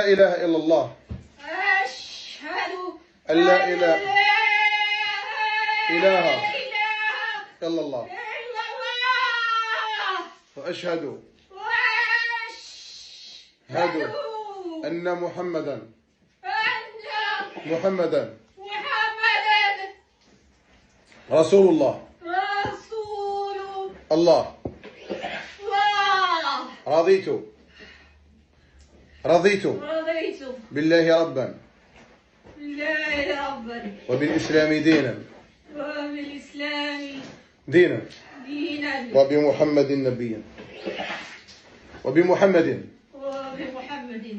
لا إله إلا الله. أشهد أن لا إله إلا الله. وأشهد أن محمدا رسول الله. الله. رضيت بالله ربا وبالإسلام دينا وبمحمد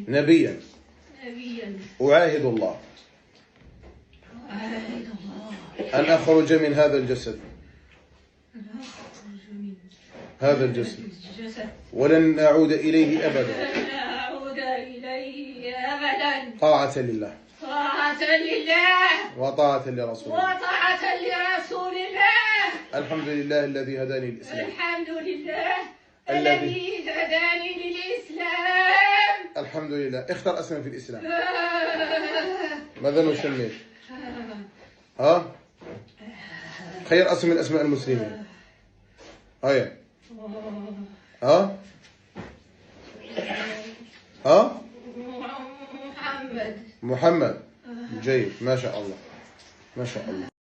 نبيا أعاهد الله أن أخرج من هذا الجسد ولن أعود إليه أبدا طاعة لله وطاعة لرسول الله. الحمد لله الذي هداني للإسلام. الحمد لله. اختر اسما في الإسلام. ماذا نسميه؟ خير اسم من أسماء المسلمين. محمد. جيد، ما شاء الله.